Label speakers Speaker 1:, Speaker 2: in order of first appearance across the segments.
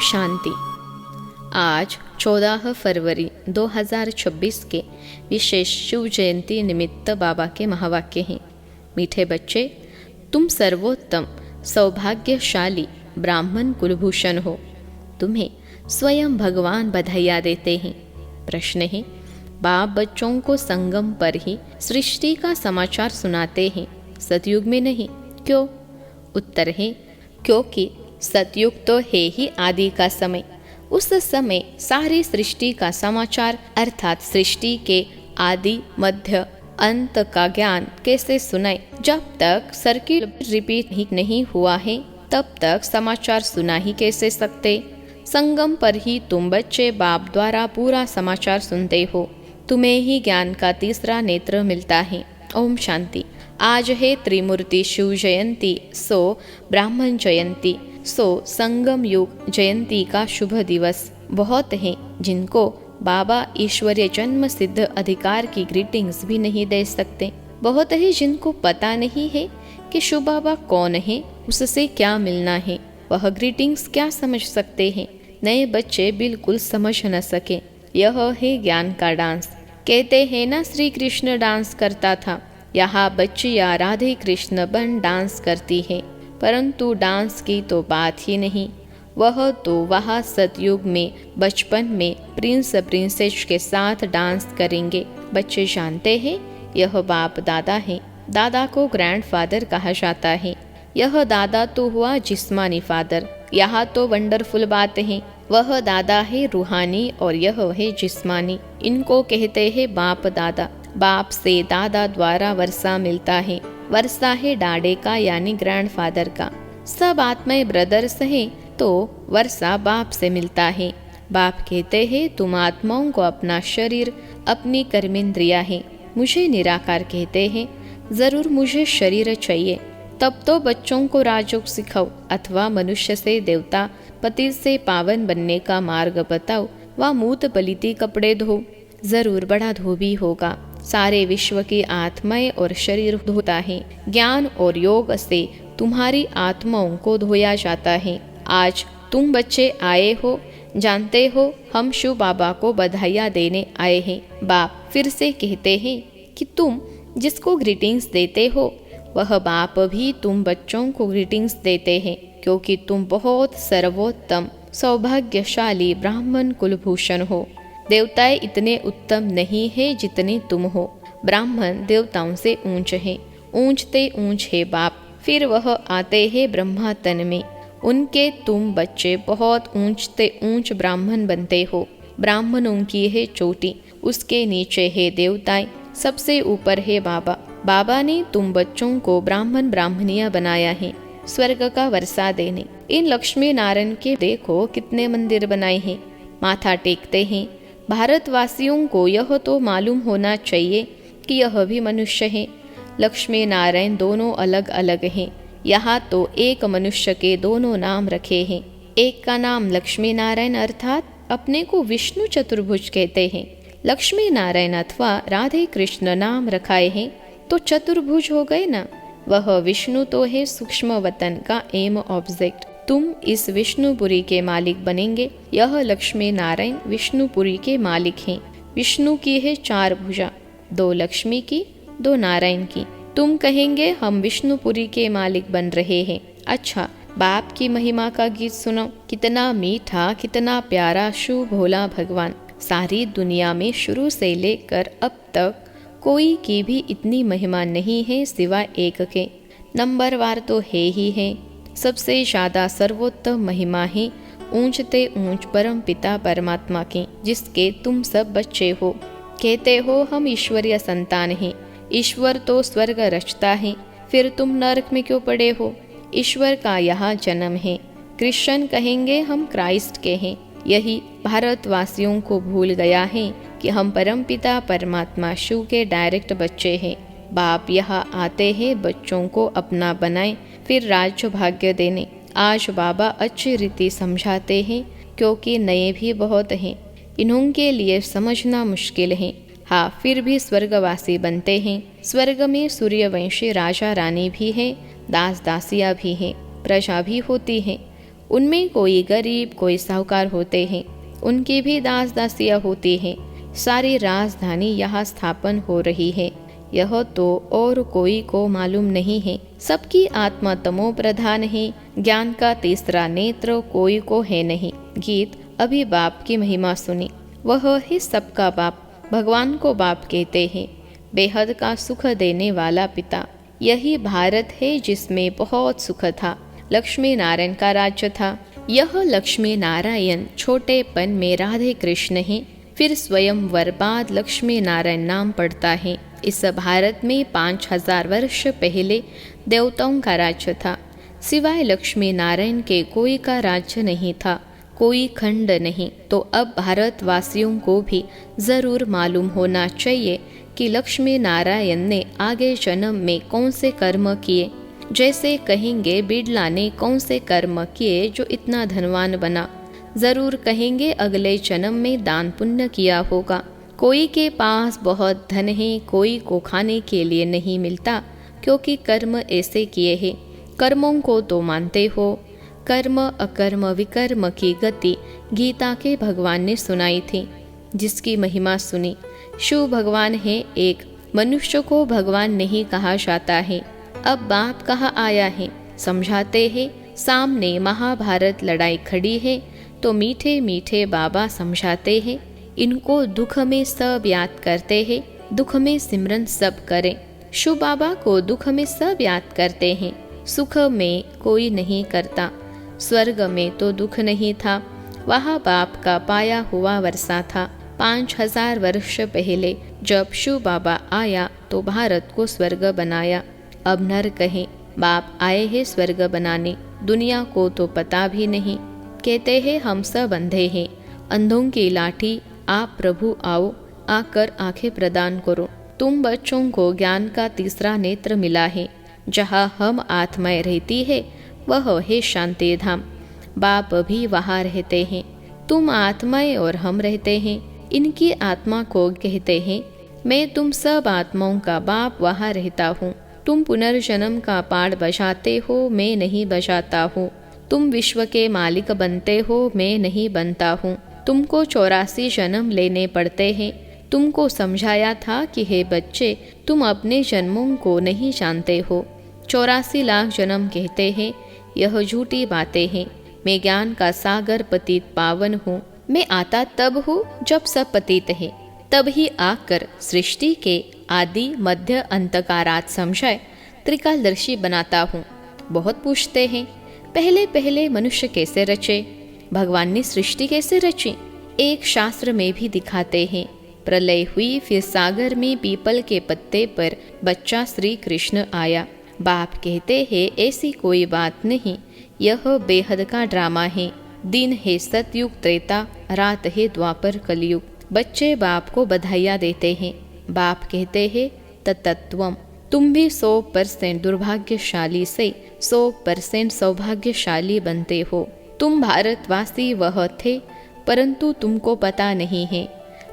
Speaker 1: शांति। आज 14 फरवरी 2026 के विशेष शिव जयंती निमित्त बाबा के महावाक्य हैं। मीठे बच्चे, तुम सर्वोत्तम सौभाग्यशाली ब्राह्मण कुलभूषण हो। तुम्हें स्वयं भगवान बधाइयाँ देते हैं। प्रश्न है, बाप बच्चों को संगम पर ही सृष्टि का समाचार सुनाते हैं, सतयुग में नहीं। क्यों? उत्तर है, क्योंकि सतयुग तो है ही आदि का समय। उस समय सारी सृष्टि का समाचार अर्थात सृष्टि के आदि मध्य अंत का ज्ञान कैसे सुनाए? जब तक सर्किट रिपीट ही नहीं हुआ है तब तक समाचार सुना ही कैसे सकते? संगम पर ही तुम बच्चे बाप द्वारा पूरा समाचार सुनते हो। तुम्हें ही ज्ञान का तीसरा नेत्र मिलता है। ओम शांति। आज है त्रिमूर्ति शिव जयंती, सो ब्राह्मण जयंती, सो संगम युग जयंती का शुभ दिवस। बहुत हैं जिनको बाबा ईश्वरीय जन्म सिद्ध अधिकार की ग्रीटिंग्स भी नहीं दे सकते। बहुत है जिनको पता नहीं है कि शिव बाबा कौन है, उससे क्या मिलना है, वह ग्रीटिंग्स क्या समझ सकते हैं। नए बच्चे बिल्कुल समझ न सके। यह है ज्ञान का डांस। कहते हैं ना, श्री कृष्ण डांस करता था। यहाँ बच्चियाँ राधे कृष्ण बन डांस करती है, परंतु डांस की तो बात ही नहीं। वह तो वहाँ सतयुग में बचपन में प्रिंस प्रिंसेस के साथ डांस करेंगे। बच्चे जानते हैं, यह बाप दादा है। दादा को ग्रैंडफादर कहा जाता है। यह दादा तो हुआ जिस्मानी फादर। यहाँ तो वंडरफुल बात है, वह दादा है रूहानी और यह है जिस्मानी। इनको कहते हैं बाप दादा। बाप से दादा द्वारा वर्षा मिलता है। वर्षा है डाडे का यानी ग्रैंडफादर का। सब आत्माएं ब्रदर्स हैं, तो वर्षा बाप से मिलता है। बाप कहते हैं, तुम आत्माओं को अपना शरीर अपनी कर्मेंद्रिया है। मुझे निराकार कहते हैं, जरूर मुझे शरीर चाहिए। तब तो बच्चों को राजयोग सिखाओ अथवा मनुष्य से देवता पति से पावन बनने का मार्ग बताओ, व मूत पलिती कपड़े धो। जरूर बड़ा धोबी होगा। सारे विश्व की आत्माएं और शरीर धोता है। ज्ञान और योग से तुम्हारी आत्माओं को धोया जाता है। आज तुम बच्चे आए हो, जानते हो हम शिव बाबा को बधाइयाँ देने आए हैं। बाप फिर से कहते हैं कि तुम जिसको ग्रीटिंग्स देते हो वह बाप भी तुम बच्चों को ग्रीटिंग्स देते हैं, क्योंकि तुम बहुत सर्वोत्तम सौभाग्यशाली ब्राह्मण कुलभूषण हो। देवताएं इतने उत्तम नहीं है जितने तुम हो। ब्राह्मण देवताओं से ऊंच है, ऊंचते ऊंच है बाप। फिर वह आते हैं ब्रह्मा तन में। उनके तुम बच्चे बहुत ऊंचते ऊंच ब्राह्मण बनते हो। ब्राह्मणों की है चोटी, उसके नीचे है देवताएं, सबसे ऊपर है बाबा। बाबा ने तुम बच्चों को ब्राह्मण ब्राह्मणियां बनाया है स्वर्ग का वर्षा देने। इन लक्ष्मी नारायण के देखो कितने मंदिर बनाए हैं, माथा टेकते हैं। भारतवासियों को यह तो मालूम होना चाहिए कि यह भी मनुष्य है। लक्ष्मी नारायण दोनों अलग अलग हैं। यहाँ तो एक मनुष्य के दोनों नाम रखे हैं। एक का नाम लक्ष्मी नारायण अर्थात अपने को विष्णु चतुर्भुज कहते हैं। लक्ष्मी नारायण अथवा राधे कृष्ण नाम रखाए हैं तो चतुर्भुज हो गए ना। वह विष्णु तो है सूक्ष्म वतन का एम ऑब्जेक्ट। तुम इस विष्णुपुरी के मालिक बनेंगे। यह लक्ष्मी नारायण विष्णुपुरी के मालिक हैं। विष्णु की है 4 भुजा, 2 लक्ष्मी की, 2 नारायण की। तुम कहेंगे हम विष्णुपुरी के मालिक बन रहे हैं। अच्छा, बाप की महिमा का गीत सुनो। कितना मीठा, कितना प्यारा शिव भोला भगवान। सारी दुनिया में शुरू से लेकर अब तक कोई की भी इतनी महिमा नहीं है सिवाय एक के। नंबरवार तो है ही है। सबसे ज़्यादा सर्वोत्तम महिमा है ऊंचते ऊंच परम पिता परमात्मा की, जिसके तुम सब बच्चे हो। कहते हो हम ईश्वरीय संतान हैं। ईश्वर तो स्वर्ग रचता है, फिर तुम नरक में क्यों पड़े हो? ईश्वर का यहाँ जन्म है। क्रिश्चियन कहेंगे हम क्राइस्ट के हैं। यही भारतवासियों को भूल गया है कि हम परमपिता परमात्मा शिव के डायरेक्ट बच्चे हैं। बाप यहाँ आते हैं बच्चों को अपना बनाए, फिर राज्य भाग्य देने। आज बाबा अच्छी रीति समझाते हैं, क्योंकि नए भी बहुत हैं। इन्हों के लिए समझना मुश्किल है। हाँ, फिर भी स्वर्गवासी बनते हैं। स्वर्ग में सूर्यवंशी राजा रानी भी हैं, दास दासियाँ भी हैं, प्रजा भी होती है। उनमें कोई गरीब कोई साहूकार होते हैं, उनकी भी दास दासियां होती हैं। सारी राजधानी यहाँ स्थापन हो रही है, यह तो और कोई को मालूम नहीं है। सबकी आत्मा तमो प्रधान है, ज्ञान का तीसरा नेत्र कोई को है नहीं। गीत अभी बाप की महिमा सुनी। वह है सबका बाप, भगवान को बाप कहते हैं, बेहद का सुख देने वाला पिता। यही भारत है जिसमें बहुत सुख था, लक्ष्मी नारायण का राज्य था। यह लक्ष्मी नारायण छोटेपन में राधे कृष्ण हैं, फिर स्वयं वर बाद लक्ष्मी नारायण नाम पड़ता है। इस भारत में 5000 वर्ष पहले देवताओं का राज्य था, सिवाय लक्ष्मी नारायण के कोई का राज्य नहीं था, कोई खंड नहीं। तो अब भारतवासियों को भी जरूर मालूम होना चाहिए कि लक्ष्मी नारायण ने आगे जन्म में कौन से कर्म किए। जैसे कहेंगे बिड़ला ने कौन से कर्म किए जो इतना धनवान बना, जरूर कहेंगे अगले जन्म में दान पुण्य किया होगा। कोई के पास बहुत धन है, कोई को खाने के लिए नहीं मिलता, क्योंकि कर्म ऐसे किए हैं। कर्मों को तो मानते हो, कर्म अकर्म विकर्म की गति गीता के भगवान ने सुनाई थी, जिसकी महिमा सुनी। शिव भगवान है एक, मनुष्य को भगवान नहीं कहा जाता है। अब बाप कहाँ आया है, समझाते हैं। सामने महाभारत लड़ाई खड़ी है, तो मीठे मीठे बाबा समझाते हैं। इनको दुख में सब याद करते हैं, दुख में सिमरन सब करें। शिव बाबा को दुख में सब याद करते हैं, सुख में कोई नहीं करता। स्वर्ग में तो दुख नहीं था, वहाँ बाप का पाया हुआ वर्षा था। 5000 वर्ष पहले जब शिव बाबा आया तो भारत को स्वर्ग बनाया। अब नर कहें बाप आए हैं स्वर्ग बनाने, दुनिया को तो पता भी नहीं। कहते हैं हम सब अंधे हैं, अंधों की लाठी आप प्रभु आओ, आकर आंखें प्रदान करो। तुम बच्चों को ज्ञान का तीसरा नेत्र मिला है। जहाँ हम आत्माएं रहती है वह है शांति धाम, बाप भी वहाँ रहते हैं। तुम आत्माएं और हम रहते हैं। इनकी आत्मा को कहते हैं मैं तुम सब आत्माओं का बाप वहाँ रहता हूँ। तुम पुनर्जन्म का पाठ बजाते हो, मैं नहीं बजाता हूँ। तुम विश्व के मालिक बनते हो, मैं नहीं बनता हूँ। तुमको 84 जन्म लेने पड़ते हैं। तुमको समझाया था कि हे बच्चे, तुम अपने जन्मों को नहीं जानते हो। 84 लाख जन्म कहते हैं, यह झूठी बातें हैं। मैं ज्ञान का सागर पतित पावन हूँ। मैं आता तब हूँ जब सब पतित है, तब ही आकर सृष्टि के आदि मध्य अंत का राज समझाए त्रिकालदर्शी बनाता हूँ। बहुत पूछते हैं पहले पहले मनुष्य कैसे रचे, भगवान ने सृष्टि कैसे रची। एक शास्त्र में भी दिखाते हैं, प्रलय हुई, फिर सागर में पीपल के पत्ते पर बच्चा श्री कृष्ण आया। बाप कहते हैं ऐसी कोई बात नहीं, यह बेहद का ड्रामा है। दिन है सतयुग त्रेता, रात है द्वापर कलयुग। बच्चे बाप को बधाइयाँ देते हैं। बाप कहते हैं तत्त्वम, तुम भी 100% दुर्भाग्यशाली से 100% सौभाग्यशाली बनते हो। तुम भारतवासी वह थे, परंतु तुमको पता नहीं है।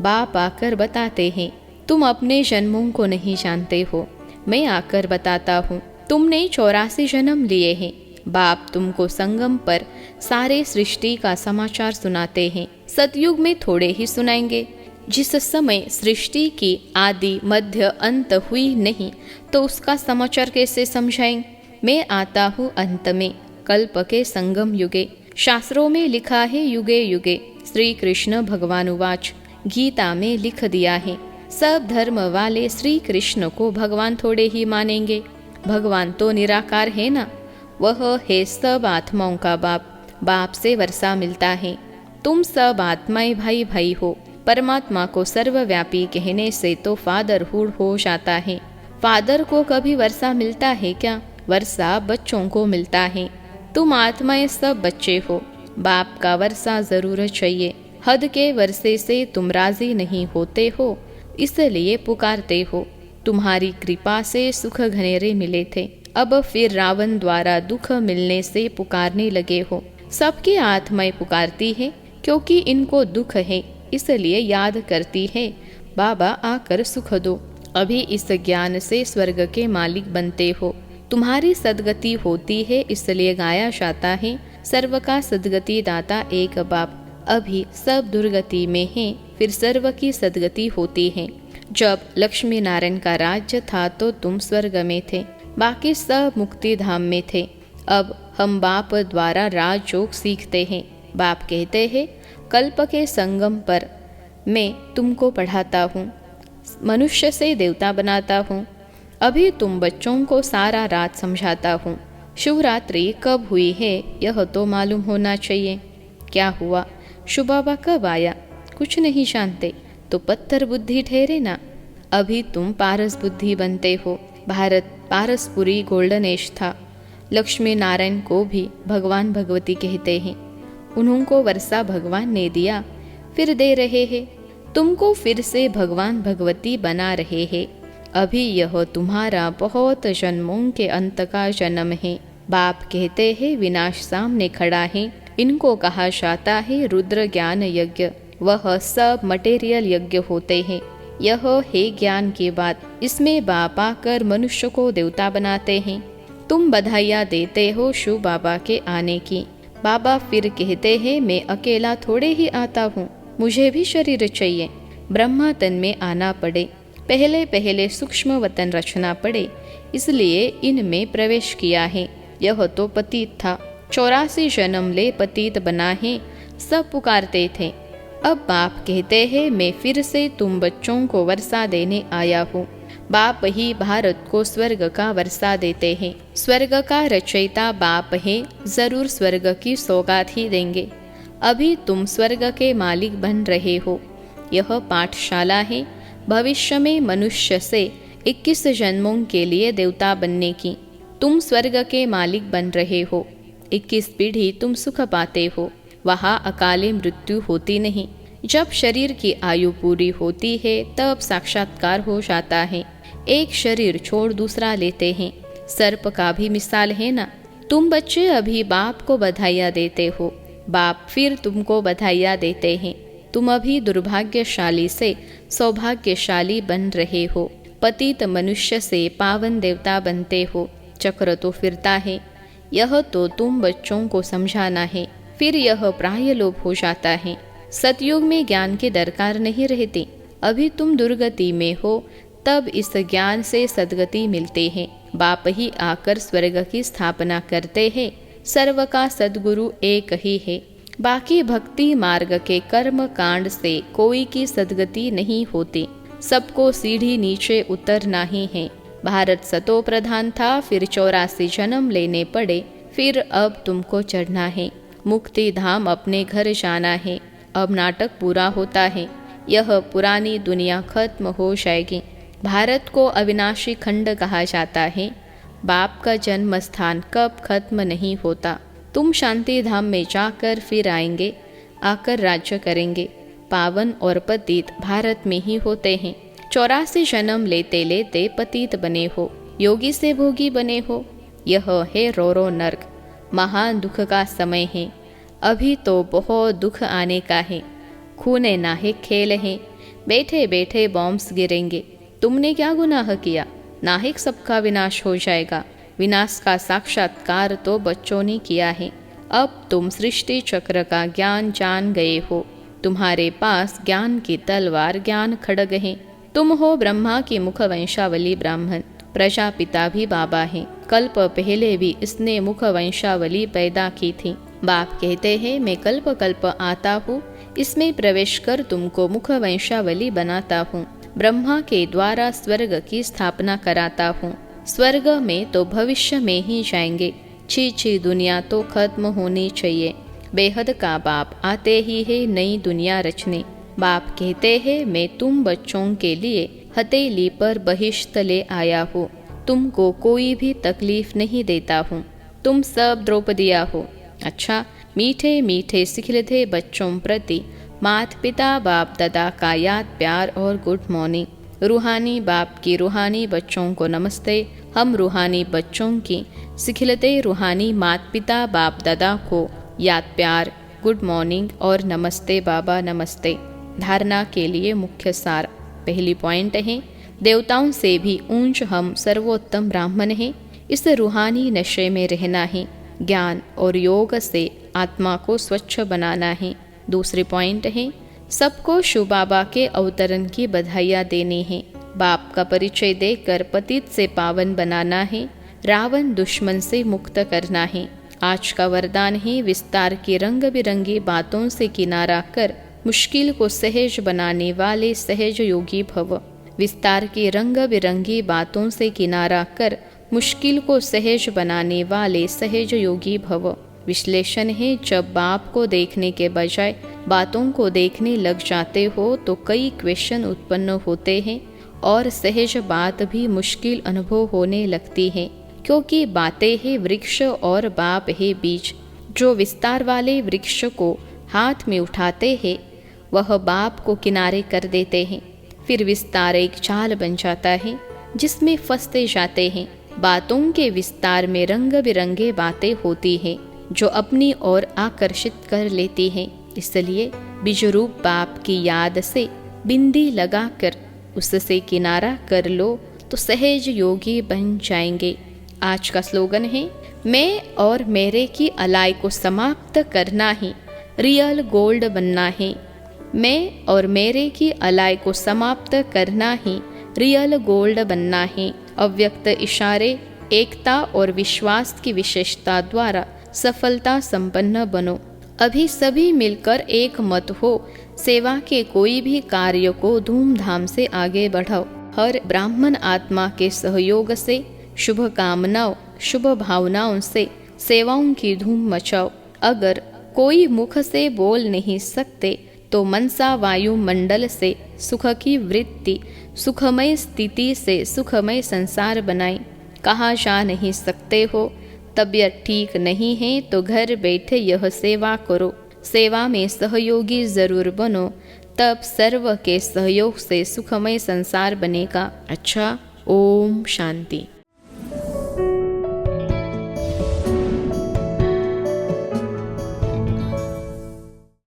Speaker 1: बाप आकर बताते हैं तुम अपने जन्मों को नहीं जानते हो, मैं आकर बताता हूँ। तुमने 84 जन्म लिए हैं। बाप तुमको संगम पर सारे सृष्टि का समाचार सुनाते हैं। सतयुग में थोड़े ही सुनाएंगे। जिस समय सृष्टि की आदि मध्य अंत हुई नहीं, तो उसका समाचार कैसे समझाएं। मैं आता हूँ अंत में, कल्प के संगम युगे। शास्त्रों में लिखा है युगे युगे। श्री कृष्ण भगवान उवाच, गीता में लिख दिया है सब धर्म वाले श्री कृष्ण को भगवान थोड़े ही मानेंगे। भगवान तो निराकार है ना, वह है सब आत्माओं का बाप। बाप से वर्षा मिलता है। तुम सब आत्माएं भाई भाई हो। परमात्मा को सर्वव्यापी कहने से तो फादरहुड हो जाता है। फादर को कभी वर्षा मिलता है क्या? वर्षा बच्चों को मिलता है। तुम आत्माएं सब बच्चे हो, बाप का वर्षा जरूर चाहिए। हद के वर्षे से तुम राजी नहीं होते हो, इसलिए पुकारते हो। तुम्हारी कृपा से सुख घनेरे मिले थे, अब फिर रावण द्वारा दुख मिलने से पुकारने लगे हो। सबकी आत्माएं पुकारती है, क्योंकि इनको दुख है, इसलिए याद करती है बाबा आकर सुख दो। अभी इस ज्ञान से स्वर्ग के मालिक बनते हो। तुम्हारी सदगति होती है, इसलिए गाया जाता है सर्व का सद्गति दाता एक बाप। अभी सब दुर्गति में हैं, फिर सर्व की सद्गति होती है। जब लक्ष्मी नारायण का राज्य था तो तुम स्वर्ग में थे, बाकी सब मुक्ति धाम में थे। अब हम बाप द्वारा राजयोग सीखते हैं। बाप कहते हैं, कल्प के संगम पर मैं तुमको पढ़ाता हूँ, मनुष्य से देवता बनाता हूँ। अभी तुम बच्चों को सारा रात समझाता हूँ। शिवरात्रि कब हुई है यह तो मालूम होना चाहिए। क्या हुआ? शिव बाबा कब आया? कुछ नहीं जानते तो पत्थर बुद्धि ठहरे ना। अभी तुम पारस बुद्धि बनते हो। भारत पारसपुरी गोल्डन एज था। लक्ष्मी नारायण को भी भगवान भगवती कहते हैं। उन्होंने वर्षा भगवान ने दिया, फिर दे रहे हैं। तुमको फिर से भगवान भगवती बना रहे हैं। अभी यह तुम्हारा बहुत जन्मों के अंत का जन्म है। बाप कहते हैं, विनाश सामने खड़ा है। इनको कहा जाता है रुद्र ज्ञान यज्ञ। वह सब मटेरियल यज्ञ होते हैं। यह है ज्ञान की बात। इसमें बाप आकर मनुष्य को देवता बनाते हैं। तुम बधाइयाँ देते हो शिव बाबा के आने की। बाबा फिर कहते हैं, मैं अकेला थोड़े ही आता हूँ, मुझे भी शरीर चाहिए। ब्रह्मा तन में आना पड़े, पहले पहले सूक्ष्म वतन रचना पड़े, इसलिए इनमें प्रवेश किया है। यह तो पतित था, 84 जन्म ले पतित बना है। सब पुकारते थे। अब बाप कहते हैं, मैं फिर से तुम बच्चों को वर्षा देने आया हूँ। बाप ही भारत को स्वर्ग का वर्षा देते हैं। स्वर्ग का रचयिता बाप है, जरूर स्वर्ग की सौगात ही देंगे। अभी तुम स्वर्ग के मालिक बन रहे हो। यह पाठशाला है भविष्य में मनुष्य से 21 जन्मों के लिए देवता बनने की। तुम स्वर्ग के मालिक बन रहे हो। 21 पीढ़ी तुम सुख पाते हो। वहाँ अकाले मृत्यु होती नहीं। जब शरीर की आयु पूरी होती है तब साक्षात्कार हो जाता है। एक शरीर छोड़ दूसरा लेते हैं। सर्प का भी मिसाल है ना। तुम बच्चे अभी बाप को बधाइयाँ देते हो, बाप फिर तुमको बधाइयाँ देते हैं। तुम अभी दुर्भाग्यशाली से सौभाग्यशाली बन रहे हो। पतित मनुष्य से पावन देवता बनते हो। चक्र तो फिरता है। यह तो तुम बच्चों को समझाना है, फिर यह प्रायलोप हो जाता है। सतयुग में ज्ञान की दरकार नहीं रहती। अभी तुम दुर्गति में हो, तब इस ज्ञान से सद्गति मिलते हैं। बाप ही आकर स्वर्ग की स्थापना करते हैं। सर्व का सद्गुरु एक ही है। बाकी भक्ति मार्ग के कर्म कांड से कोई की सद्गति नहीं होती। सबको सीढ़ी नीचे उतरना ही है। भारत सतो प्रधान था, फिर 84 जन्म लेने पड़े, फिर अब तुमको चढ़ना है। मुक्ति धाम अपने घर जाना है। अब नाटक पूरा होता है। यह पुरानी दुनिया खत्म हो जाएगी। भारत को अविनाशी खंड कहा जाता है। बाप का जन्म स्थान कब खत्म नहीं होता। तुम शांति धाम में जाकर फिर आएंगे, आकर राज्य करेंगे। पावन और पतित भारत में ही होते हैं। 84 जन्म लेते लेते पतित बने हो, योगी से भोगी बने हो। यह है रो नर्क। महान दुख का समय है। अभी तो बहुत दुख आने का है। खूने नाहिक खेल हैं। बैठे बैठे बॉम्ब्स गिरेंगे। तुमने क्या गुनाह किया? नाहिक सबका विनाश हो जाएगा। विनाश का साक्षात्कार तो बच्चों ने किया है। अब तुम सृष्टि चक्र का ज्ञान जान गए हो। तुम्हारे पास ज्ञान की तलवार ज्ञान खड्ग है। तुम हो ब्रह्मा की मुख वंशावली ब्राह्मण। प्रजापिता भी बाबा है। कल्प पहले भी इसने मुख वंशावली पैदा की थी। बाप कहते हैं, मैं कल्प कल्प आता हूँ, इसमें प्रवेश कर तुमको मुख वंशावली बनाता हूँ। ब्रह्मा के द्वारा स्वर्ग की स्थापना कराता हूँ। स्वर्ग में तो भविष्य में ही जाएंगे। छी दुनिया तो खत्म होनी चाहिए। बेहद का बाप आते ही है नई दुनिया रचने। बाप कहते हैं, मैं तुम बच्चों के लिए हथेली पर बहिश्त ले आया हूँ। तुमको कोई भी तकलीफ नहीं देता हूँ। तुम सब द्रौपदिया हो। अच्छा, मीठे मीठे सिखलते बच्चों प्रति माता पिता बाप दादा का याद प्यार और गुड मॉर्निंग। रूहानी बाप की रूहानी बच्चों को नमस्ते। हम रूहानी बच्चों की सिखलते रूहानी माता पिता बाप दादा को याद प्यार, गुड मॉर्निंग और नमस्ते बाबा नमस्ते। धारणा के लिए मुख्य सार। पहली पॉइंट है, देवताओं से भी ऊंच हम सर्वोत्तम ब्राह्मण हैं। इस रूहानी नशे में रहना है। ज्ञान और योग से आत्मा को स्वच्छ बनाना है। दूसरी पॉइंट है, सबको शिव बाबा के अवतरण की बधाइयाँ देनी है। बाप का परिचय देकर पतित से पावन बनाना है, रावण दुश्मन से मुक्त करना है। आज का वरदान है, विस्तार की रंग बिरंगी बातों से किनारा कर मुश्किल को सहज बनाने वाले सहज योगी भव। विस्तार की रंग बिरंगी बातों से किनारा कर मुश्किल को सहज बनाने वाले सहज योगी भव। विश्लेषण है, जब बाप को देखने के बजाय बातों को देखने लग जाते हो तो कई क्वेश्चन उत्पन्न होते हैं और सहज बात भी मुश्किल अनुभव होने लगती है, क्योंकि बातें है वृक्ष और बाप है बीज। जो विस्तार वाले वृक्ष को हाथ में उठाते हैं वह बाप को किनारे कर देते हैं। फिर विस्तार एक जाल बन जाता है जिसमें फंसते जाते हैं। बातों के विस्तार में रंग बिरंगे बातें होती हैं जो अपनी ओर आकर्षित कर लेती हैं। इसलिए बीजरूप बाप की याद से बिंदी लगाकर उससे किनारा कर लो तो सहज योगी बन जाएंगे। आज का स्लोगन है, मैं और मेरे की अलाई को समाप्त करना ही रियल गोल्ड बनना है। मैं और मेरे की अलाई को समाप्त करना ही रियल गोल्ड बनना है। अव्यक्त इशारे, एकता और विश्वास की विशेषता द्वारा सफलता संपन्न बनो। अभी सभी मिलकर एक मत हो, सेवा के कोई भी कार्य को धूमधाम से आगे बढ़ाओ। हर ब्राह्मण आत्मा के सहयोग से, शुभ कामनाओं, शुभ भावनाओं से सेवाओं की धूम मचाओ। अगर कोई मुख से बोल नहीं सकते तो मनसा वायुमंडल से सुख की वृत्ति, सुखमय स्थिति से सुखमय संसार बनाएं। कहाँ जा नहीं सकते हो, तबीयत ठीक नहीं है तो घर बैठे यह सेवा करो। सेवा में सहयोगी जरूर बनो, तब सर्व के सहयोग से सुखमय संसार बनेगा। अच्छा, ओम शांति।